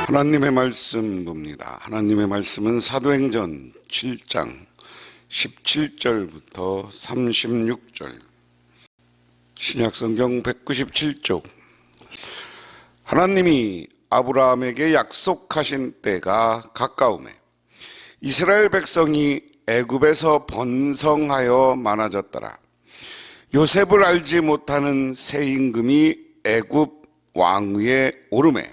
하나님의 말씀 봅니다. 하나님의 말씀은 사도행전 7장 17절부터 36절, 신약성경 197쪽. 하나님이 아브라함에게 약속하신 때가 가까우매 이스라엘 백성이 애굽에서 번성하여 많아졌더라. 요셉을 알지 못하는 새 임금이 애굽 왕위에 오르매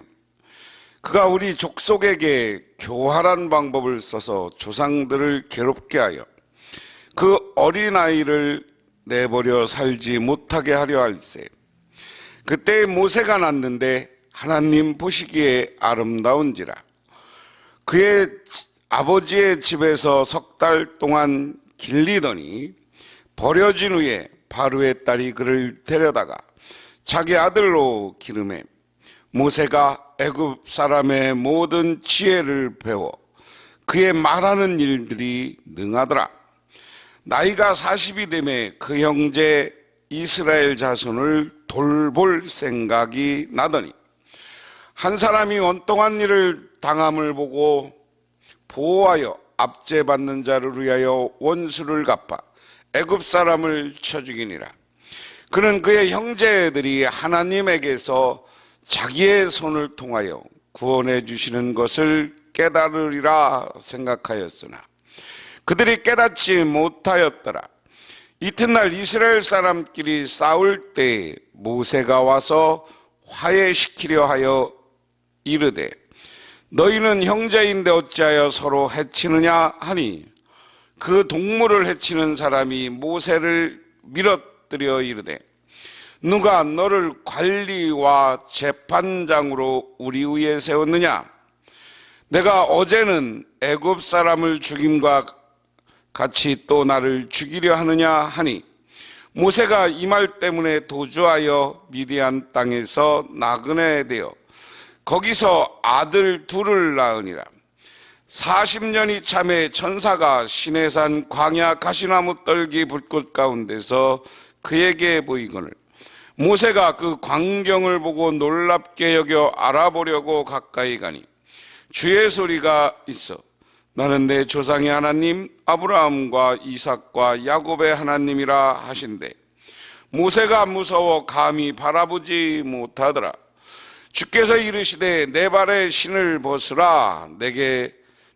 그가 우리 족속에게 교활한 방법을 써서 조상들을 괴롭게 하여 그 어린아이를 내버려 살지 못하게 하려 할세. 그때 모세가 났는데 하나님 보시기에 아름다운지라. 그의 아버지의 집에서 석 달 동안 길리더니 버려진 후에 바로의 딸이 그를 데려다가 자기 아들로 기르매 모세가 애굽 사람의 모든 지혜를 배워 그의 말하는 일들이 능하더라. 나이가 40이 되매 그 형제 이스라엘 자손을 돌볼 생각이 나더니 한 사람이 원통한 일을 당함을 보고 보호하여 압제받는 자를 위하여 원수를 갚아 애굽 사람을 쳐 죽이니라. 그는 그의 형제들이 하나님에게서 자기의 손을 통하여 구원해 주시는 것을 깨달으리라 생각하였으나 그들이 깨닫지 못하였더라. 이튿날 이스라엘 사람끼리 싸울 때 모세가 와서 화해시키려 하여 이르되 너희는 형제인데 어찌하여 서로 해치느냐 하니 그 동물을 해치는 사람이 모세를 밀어뜨려 이르되 누가 너를 관리와 재판장으로 우리 위에 세웠느냐? 내가 어제는 애굽 사람을 죽임과 같이 또 나를 죽이려 하느냐 하니 모세가 이 말 때문에 도주하여 미디안 땅에서 나그네 되어 거기서 아들 둘을 낳으니라. 40년이 참에 천사가 시내산 광야 가시나무 떨기 불꽃 가운데서 그에게 보이거늘 모세가 그 광경을 보고 놀랍게 여겨 알아보려고 가까이 가니 주의 소리가 있어 나는 내 조상의 하나님 아브라함과 이삭과 야곱의 하나님이라 하신대 모세가 무서워 감히 바라보지 못하더라. 주께서 이르시되 내 발에 신을 벗으라.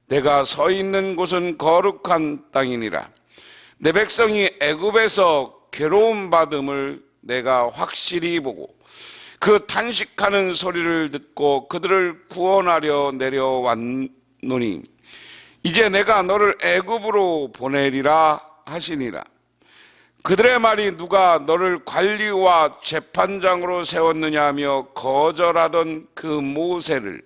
내가 서 있는 곳은 거룩한 땅이니라. 내 백성이 애굽에서 괴로움 받음을 내가 확실히 보고 그 탄식하는 소리를 듣고 그들을 구원하려 내려왔노니 이제 내가 너를 애굽으로 보내리라 하시니라. 그들의 말이 누가 너를 관리와 재판장으로 세웠느냐 하며 거절하던 그 모세를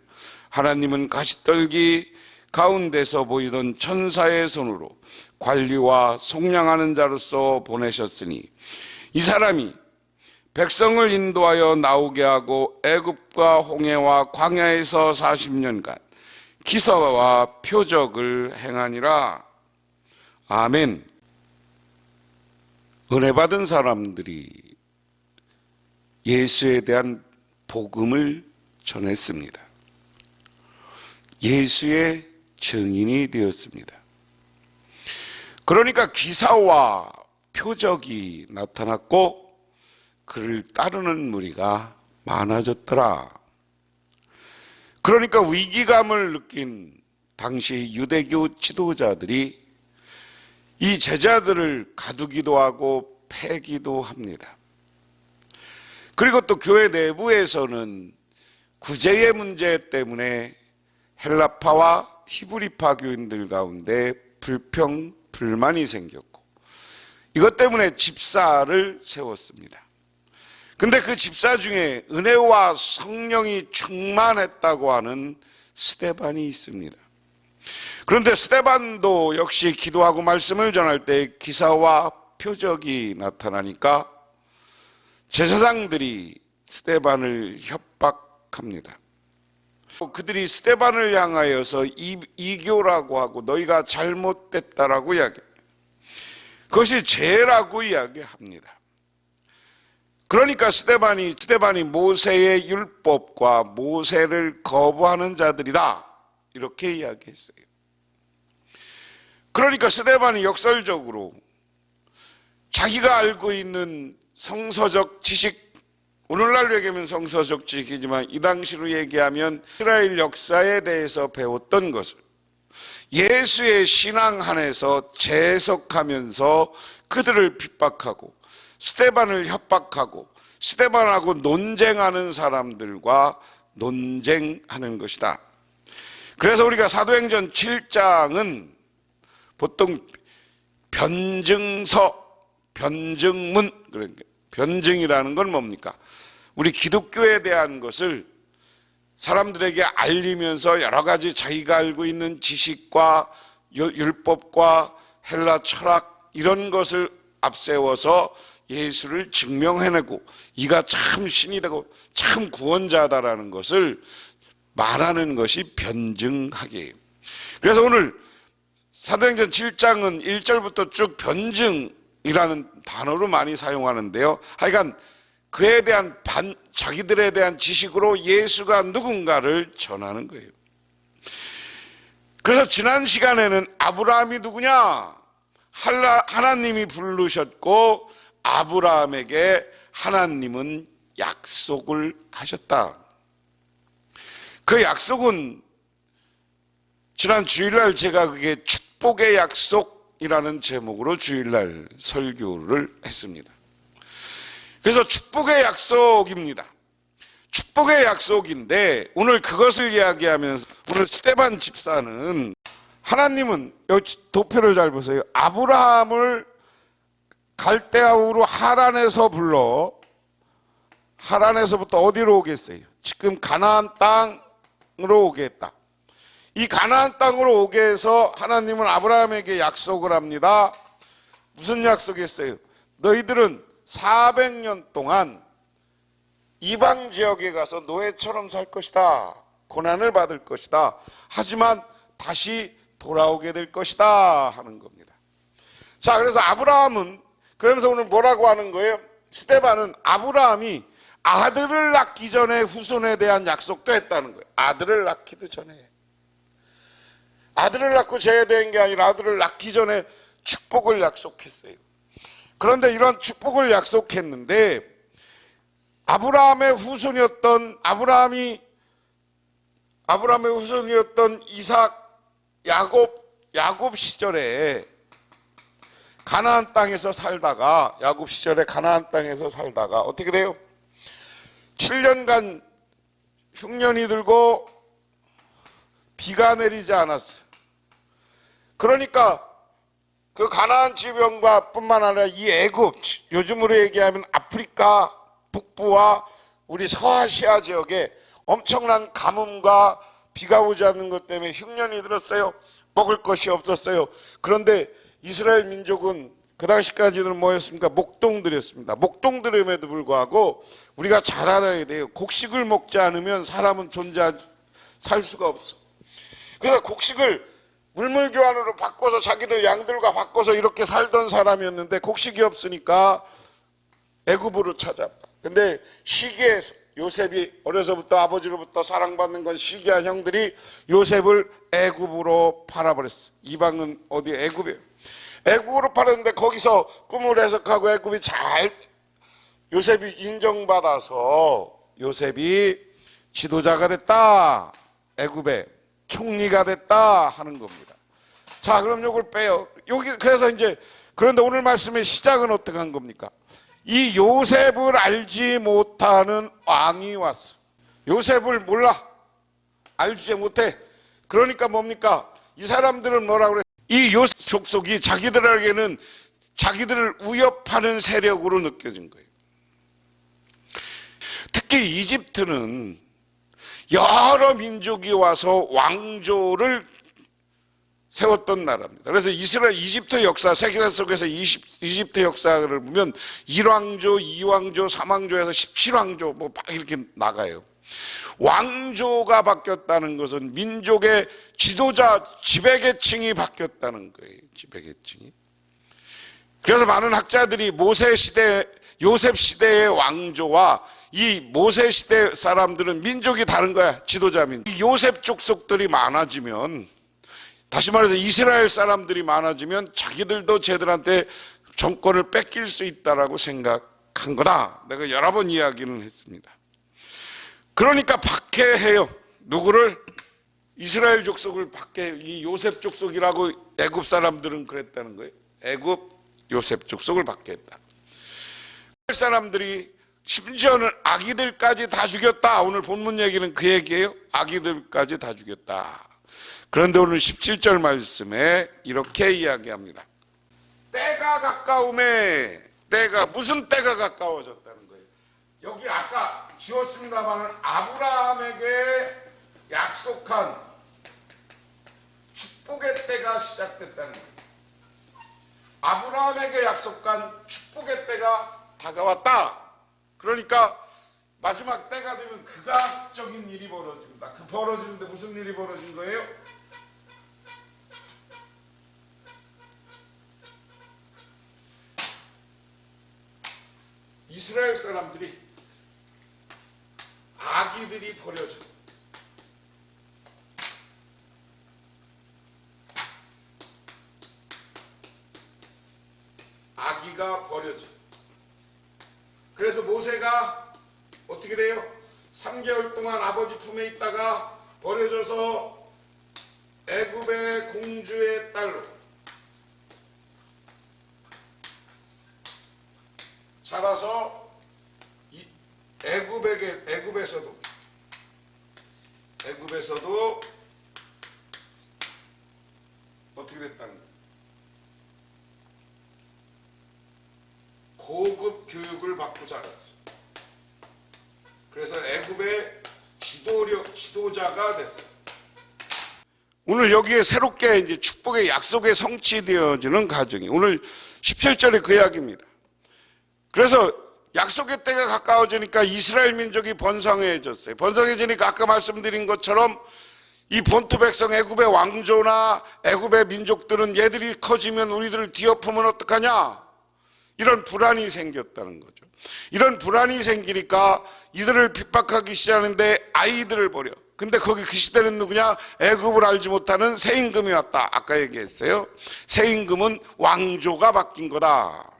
하나님은 가시떨기 가운데서 보이던 천사의 손으로 관리와 속량하는 자로서 보내셨으니 이 사람이 백성을 인도하여 나오게 하고 애굽과 홍해와 광야에서 40년간 기사와 표적을 행하니라. 아멘. 은혜 받은 사람들이 예수에 대한 복음을 전했습니다. 예수의 증인이 되었습니다. 그러니까 기사와 표적이 나타났고 그를 따르는 무리가 많아졌더라. 그러니까 위기감을 느낀 당시 유대교 지도자들이 이 제자들을 가두기도 하고 패기도 합니다. 그리고 또 교회 내부에서는 구제의 문제 때문에 헬라파와 히브리파 교인들 가운데 불만이 생겼고 이것 때문에 집사를 세웠습니다. 근데 그 집사 중에 은혜와 성령이 충만했다고 하는 스데반이 있습니다. 그런데 스데반도 역시 기도하고 말씀을 전할 때 기사와 표적이 나타나니까 제사장들이 스데반을 협박합니다. 그들이 스데반을 향하여서 이교라고 하고 너희가 잘못됐다라고 이야기합니다. 그것이 죄라고 이야기합니다. 그러니까 스데반이 모세의 율법과 모세를 거부하는 자들이다, 이렇게 이야기했어요. 그러니까 스데반이 역설적으로 자기가 알고 있는 성서적 지식, 오늘날로 얘기하면 성서적 지식이지만 이 당시로 얘기하면 이스라엘 역사에 대해서 배웠던 것을 예수의 신앙 안에서 재해석하면서 그들을 핍박하고 스데반을 협박하고 스데반하고 논쟁하는 사람들과 논쟁하는 것이다. 그래서 우리가 사도행전 7장은 보통 변증서, 변증문, 그러니까 변증이라는 건 뭡니까? 우리 기독교에 대한 것을 사람들에게 알리면서 여러 가지 자기가 알고 있는 지식과 율법과 헬라 철학 이런 것을 앞세워서 예수를 증명해내고 이가 참 신이 되고 참 구원자다라는 것을 말하는 것이 변증하기예요. 그래서 오늘 사도행전 7장은 1절부터 쭉 변증이라는 단어로 많이 사용하는데요. 하여간 그에 대한 자기들에 대한 지식으로 예수가 누군가를 전하는 거예요. 그래서 지난 시간에는 아브라함이 누구냐? 하나님이 부르셨고 아브라함에게 하나님은 약속을 하셨다. 그 약속은 지난 주일날 제가 그게 축복의 약속이라는 제목으로 주일날 설교를 했습니다. 그래서 축복의 약속입니다. 축복의 약속인데 오늘 그것을 이야기하면서 오늘 스데반 집사는 하나님은 여기 도표를 잘 보세요. 아브라함을 갈대아우로 하란에서 불러 하란에서부터 어디로 오겠어요? 지금 가나안 땅으로 오게 했다. 이 가나안 땅으로 오게 해서 하나님은 아브라함에게 약속을 합니다. 무슨 약속이었어요? 너희들은 400년 동안 이방 지역에 가서 노예처럼 살 것이다. 고난을 받을 것이다. 하지만 다시 돌아오게 될 것이다 하는 겁니다. 자, 그래서 아브라함은 그러면서 오늘 뭐라고 하는 거예요? 스데반은 아브라함이 아들을 낳기 전에 후손에 대한 약속도 했다는 거예요. 아들을 낳기도 전에. 아들을 낳고 제외된 게 아니라 아들을 낳기 전에 축복을 약속했어요. 그런데 이런 축복을 약속했는데 아브라함의 후손이었던 이삭, 야곱 시절에 가나안 땅에서 살다가 어떻게 돼요? 7년간 흉년이 들고 비가 내리지 않았어요. 그러니까 그 가나안 지변과 뿐만 아니라 이 애굽, 요즘으로 얘기하면 아프리카 북부와 우리 서아시아 지역에 엄청난 가뭄과 비가 오지 않는 것 때문에 흉년이 들었어요. 먹을 것이 없었어요. 그런데 이스라엘 민족은 그 당시까지는 뭐였습니까? 목동들이었습니다. 목동들임에도 불구하고 우리가 잘 알아야 돼요. 곡식을 먹지 않으면 사람은 살 수가 없어. 그래서 곡식을 물물교환으로 바꿔서 자기들 양들과 바꿔서 이렇게 살던 사람이었는데 곡식이 없으니까 애굽으로 찾아왔다. 근데 시기에서 요셉이 어려서부터 아버지로부터 사랑받는 건 시기한 형들이 요셉을 애굽으로 팔아버렸어. 이방은 어디? 애굽이에요. 애굽으로 팔았는데 거기서 꿈을 해석하고 애굽이 요셉이 인정받아서 요셉이 지도자가 됐다. 애굽에 총리가 됐다 하는 겁니다. 자, 그럼 요걸 빼요. 그래서 이제 그런데 오늘 말씀의 시작은 어떻게 한 겁니까? 이 요셉을 알지 못하는 왕이 왔어. 요셉을 몰라. 알지 못해. 그러니까 뭡니까? 이 사람들은 뭐라고 그래? 이 요셉 족속이 자기들에게는 자기들을 위협하는 세력으로 느껴진 거예요. 특히 이집트는 여러 민족이 와서 왕조를 세웠던 나라입니다. 그래서 이집트 역사, 세계사 속에서 이집트 역사를 보면 1왕조, 2왕조, 3왕조에서 17왕조 뭐 이렇게 나가요. 왕조가 바뀌었다는 것은 민족의 지도자, 지배계층이 바뀌었다는 거예요. 지배계층이. 그래서 많은 학자들이 모세 시대 요셉 시대의 왕조와 이 모세 시대 사람들은 민족이 다른 거야. 지도자 민족. 요셉 족속들이 많아지면, 다시 말해서 이스라엘 사람들이 많아지면 자기들도 쟤들한테 정권을 뺏길 수 있다라고 생각한 거다. 내가 여러 번 이야기는 했습니다. 그러니까 박해해요. 누구를? 이스라엘 족속을 박해해요. 이 요셉 족속이라고 애굽 사람들은 그랬다는 거예요. 애굽 요셉 족속을 박해했다. 이스라엘 사람들이 심지어는 아기들까지 다 죽였다. 오늘 본문 얘기는 그 얘기예요. 아기들까지 다 죽였다. 그런데 오늘 17절 말씀에 이렇게 이야기합니다. 때가 가까움에, 때가, 무슨 때가 가까워졌다는 거예요. 여기 아까 지웠습니다만 아브라함에게 약속한 축복의 때가 시작됐다는 거예요. 아브라함에게 약속한 축복의 때가 다가왔다. 그러니까 마지막 때가 되면 극악적인 일이 벌어집니다. 그 벌어지는데 무슨 일이 벌어진 거예요? 이스라엘 사람들이, 아기들이 버려져. 아기가 버려져. 그래서 모세가 어떻게 돼요? 3개월 동안 아버지 품에 있다가 버려져서 애굽의 공주의 딸로 자라서 애굽에서도 어떻게 됐다는 거예요? 고급 교육을 받고 자랐어요. 그래서 애굽의 지도자가 됐어요. 오늘 여기에 새롭게 이제 축복의 약속에 성취되어지는 가정이 오늘 17절에 그 이야기입니다. 그래서 약속의 때가 가까워지니까 이스라엘 민족이 번성해졌어요. 번성해지니까 아까 말씀드린 것처럼 이 본토 백성 애굽의 왕조나 애굽의 민족들은 얘들이 커지면 우리들을 뒤엎으면 어떡하냐? 이런 불안이 생겼다는 거죠. 이런 불안이 생기니까 이들을 핍박하기 시작하는데 아이들을 버려. 근데 거기 그 시대는 누구냐? 애굽을 알지 못하는 새 임금이 왔다. 아까 얘기했어요. 새 임금은 왕조가 바뀐 거다.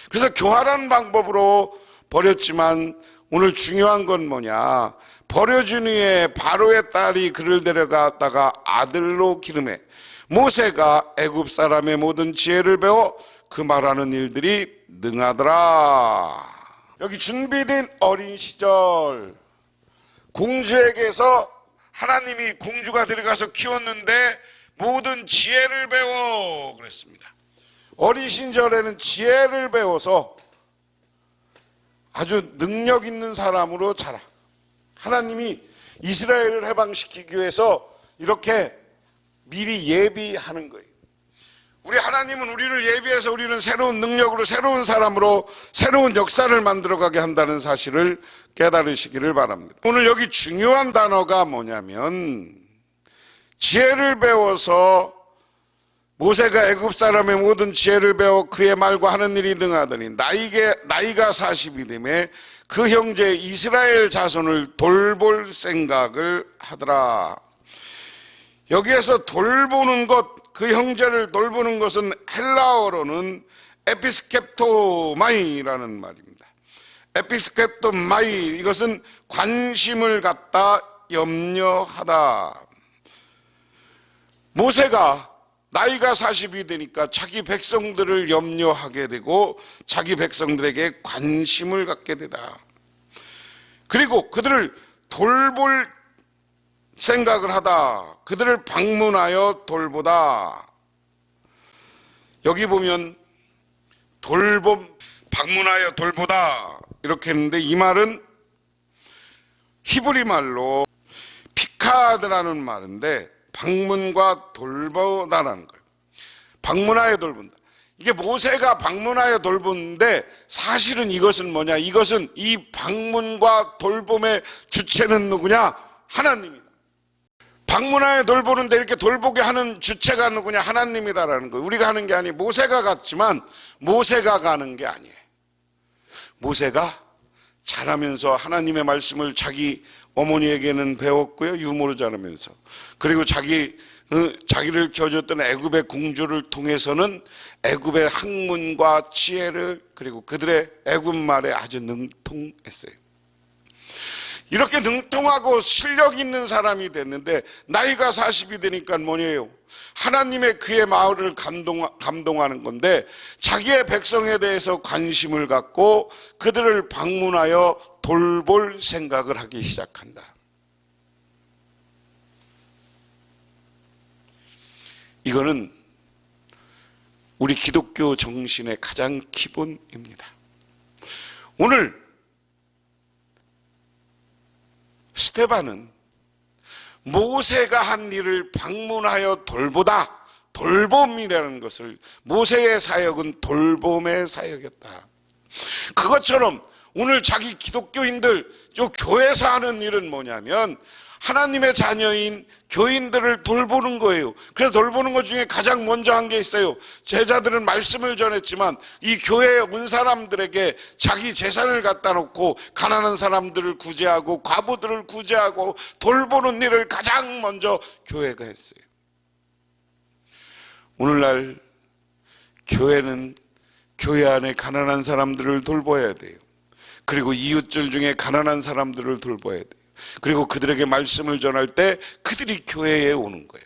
그래서 교활한 방법으로 버렸지만 오늘 중요한 건 뭐냐? 버려진 후에 바로의 딸이 그를 데려갔다가 아들로 기름해 모세가 애굽 사람의 모든 지혜를 배워 그 말하는 일들이 능하더라. 여기 준비된 어린 시절, 공주에게서 하나님이 공주가 들어가서 키웠는데 모든 지혜를 배워 그랬습니다. 어린 시절에는 지혜를 배워서 아주 능력 있는 사람으로 자라. 하나님이 이스라엘을 해방시키기 위해서 이렇게 미리 예비하는 거예요. 우리 하나님은 우리를 예비해서 우리는 새로운 능력으로, 새로운 사람으로, 새로운 역사를 만들어가게 한다는 사실을 깨달으시기를 바랍니다. 오늘 여기 중요한 단어가 뭐냐면, 지혜를 배워서 모세가 애굽 사람의 모든 지혜를 배워 그의 말과 하는 일이 능하더니 나이가 40이 되매 그 형제 이스라엘 자손을 돌볼 생각을 하더라. 여기에서 돌보는 것, 그 형제를 돌보는 것은 헬라어로는 에피스케토마이라는 말입니다. 에피스케토마이, 이것은 관심을 갖다 염려하다. 모세가 나이가 40이 되니까 자기 백성들을 염려하게 되고 자기 백성들에게 관심을 갖게 되다. 그리고 그들을 돌볼 생각을 하다. 그들을 방문하여 돌보다. 여기 보면 돌봄, 방문하여 돌보다 이렇게 했는데 이 말은 히브리 말로 피카드라는 말인데 방문과 돌보다라는 거예요. 방문하여 돌본다. 이게 모세가 방문하여 돌보는데 사실은 이것은 뭐냐? 이것은 이 방문과 돌봄의 주체는 누구냐? 하나님이다. 방문하여 돌보는데 이렇게 돌보게 하는 주체가 누구냐? 하나님이다라는 거예요. 우리가 하는 게 아니에요. 모세가 갔지만 모세가 가는 게 아니에요. 모세가 자라면서 하나님의 말씀을 자기 어머니에게는 배웠고요. 유모로 자라면서. 그리고 자기를 키워줬던 애굽의 공주를 통해서는 애굽의 학문과 지혜를, 그리고 그들의 애굽 말에 아주 능통했어요. 이렇게 능통하고 실력 있는 사람이 됐는데 나이가 40이 되니까 뭐예요? 하나님의 그의 마을을 감동하는 건데 자기의 백성에 대해서 관심을 갖고 그들을 방문하여 돌볼 생각을 하기 시작한다. 이거는 우리 기독교 정신의 가장 기본입니다. 오늘 스데반은 모세가 한 일을 방문하여 돌보다, 돌봄이라는 것을, 모세의 사역은 돌봄의 사역이었다. 그것처럼 오늘 자기 기독교인들, 교회에서 하는 일은 뭐냐면 하나님의 자녀인 교인들을 돌보는 거예요. 그래서 돌보는 것 중에 가장 먼저 한 게 있어요. 제자들은 말씀을 전했지만 이 교회에 온 사람들에게 자기 재산을 갖다 놓고 가난한 사람들을 구제하고 과부들을 구제하고 돌보는 일을 가장 먼저 교회가 했어요. 오늘날 교회는 교회 안에 가난한 사람들을 돌봐야 돼요. 그리고 이웃들 중에 가난한 사람들을 돌봐야 돼요. 그리고 그들에게 말씀을 전할 때 그들이 교회에 오는 거예요.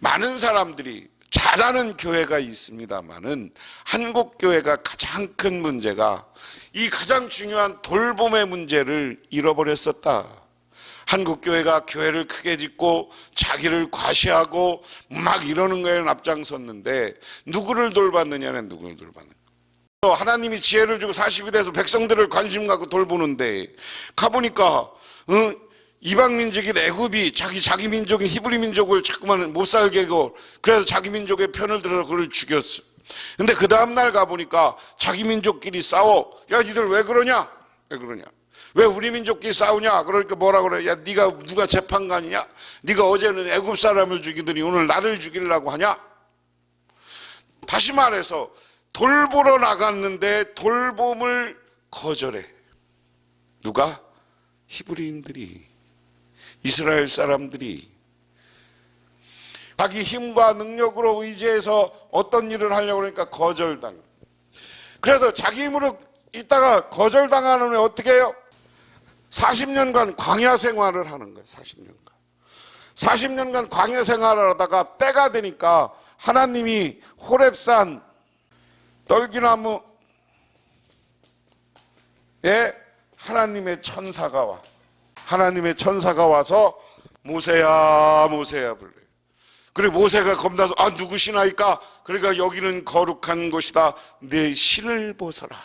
많은 사람들이 잘하는 교회가 있습니다만은 한국 교회가 가장 큰 문제가 이 가장 중요한 돌봄의 문제를 잃어버렸었다. 한국 교회가 교회를 크게 짓고 자기를 과시하고 막 이러는 거에 앞장섰는데 누구를 돌봤느냐는 누구를 돌봤느냐. 하나님이 지혜를 주고 40이 돼서 백성들을 관심 갖고 돌보는데 가보니까 이방 민족인 애굽이 자기 민족인 히브리 민족을 자꾸만 못 살게 하고 그래서 자기 민족의 편을 들어서 그를 죽였어. 근데 그 다음날 가보니까 자기 민족끼리 싸워. 야 니들 왜 그러냐? 왜 그러냐? 왜 우리 민족끼리 싸우냐? 그러니까 뭐라 그래? 야 네가 누가 재판관이냐? 네가 어제는 애굽 사람을 죽이더니 오늘 나를 죽이려고 하냐? 다시 말해서 돌보러 나갔는데 돌봄을 거절해. 누가? 히브리인들이, 이스라엘 사람들이 자기 힘과 능력으로 의지해서 어떤 일을 하려고 그러니까 거절당. 그래서 자기 힘으로 있다가 거절당하는 애 어떻게 해요? 40년간 광야 생활을 하는 거예요. 40년간 광야 생활을 하다가 때가 되니까 하나님이 호렙산 떨기나무에 하나님의 천사가 와. 하나님의 천사가 와서 모세야 모세야 불러요. 그리고 모세가 겁나서 누구시나이까? 그러니까 여기는 거룩한 곳이다. 내 신을 벗어라.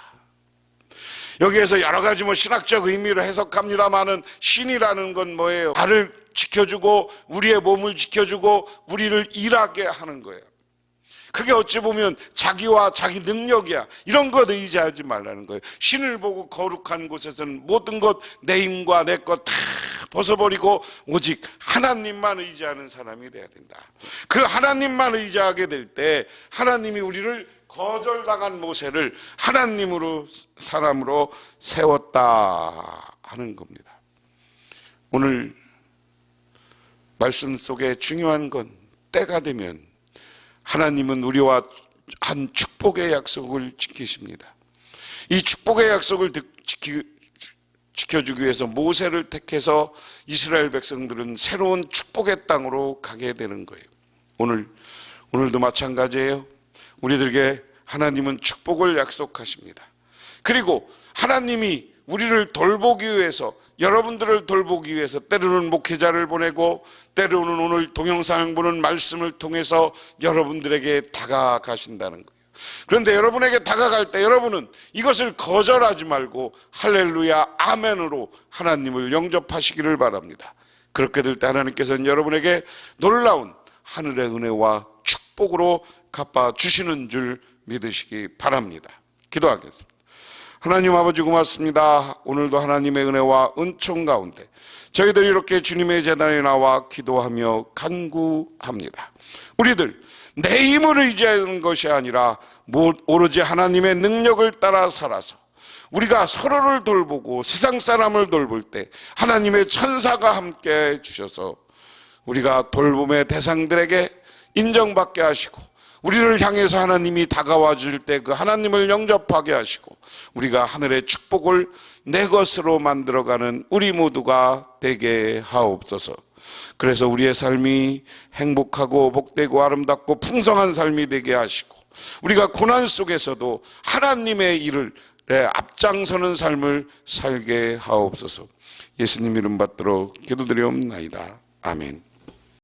여기에서 여러 가지 신학적 의미로 해석합니다마는 신이라는 건 뭐예요? 나를 지켜주고 우리의 몸을 지켜주고 우리를 일하게 하는 거예요. 그게 어찌 보면 자기와 자기 능력이야. 이런 것 의지하지 말라는 거예요. 신을 보고 거룩한 곳에서는 모든 것, 내 힘과 내 것 다 벗어버리고 오직 하나님만 의지하는 사람이 돼야 된다. 그 하나님만 의지하게 될 때 하나님이 우리를 거절당한 모세를 하나님으로 사람으로 세웠다 하는 겁니다. 오늘 말씀 속에 중요한 건 때가 되면 하나님은 우리와 한 축복의 약속을 지키십니다. 이 축복의 약속을 지켜주기 위해서 모세를 택해서 이스라엘 백성들은 새로운 축복의 땅으로 가게 되는 거예요. 오늘도 마찬가지예요. 우리들에게 하나님은 축복을 약속하십니다. 그리고 하나님이 우리를 돌보기 위해서, 여러분들을 돌보기 위해서 때로는 목회자를 보내고 때로는 오늘 동영상을 보는 말씀을 통해서 여러분들에게 다가가신다는 거예요. 그런데 여러분에게 다가갈 때 여러분은 이것을 거절하지 말고 할렐루야 아멘으로 하나님을 영접하시기를 바랍니다. 그렇게 될 때 하나님께서는 여러분에게 놀라운 하늘의 은혜와 축복으로 갚아주시는 줄 믿으시기 바랍니다. 기도하겠습니다. 하나님 아버지 고맙습니다. 오늘도 하나님의 은혜와 은총 가운데 저희들이 이렇게 주님의 제단에 나와 기도하며 간구합니다. 우리들 내 힘을 의지하는 것이 아니라 오로지 하나님의 능력을 따라 살아서 우리가 서로를 돌보고 세상 사람을 돌볼 때 하나님의 천사가 함께 주셔서 우리가 돌봄의 대상들에게 인정받게 하시고, 우리를 향해서 하나님이 다가와 줄 때 그 하나님을 영접하게 하시고, 우리가 하늘의 축복을 내 것으로 만들어가는 우리 모두가 되게 하옵소서. 그래서 우리의 삶이 행복하고 복되고 아름답고 풍성한 삶이 되게 하시고, 우리가 고난 속에서도 하나님의 일을 앞장서는 삶을 살게 하옵소서. 예수님 이름 받들어 기도드리옵나이다. 아멘.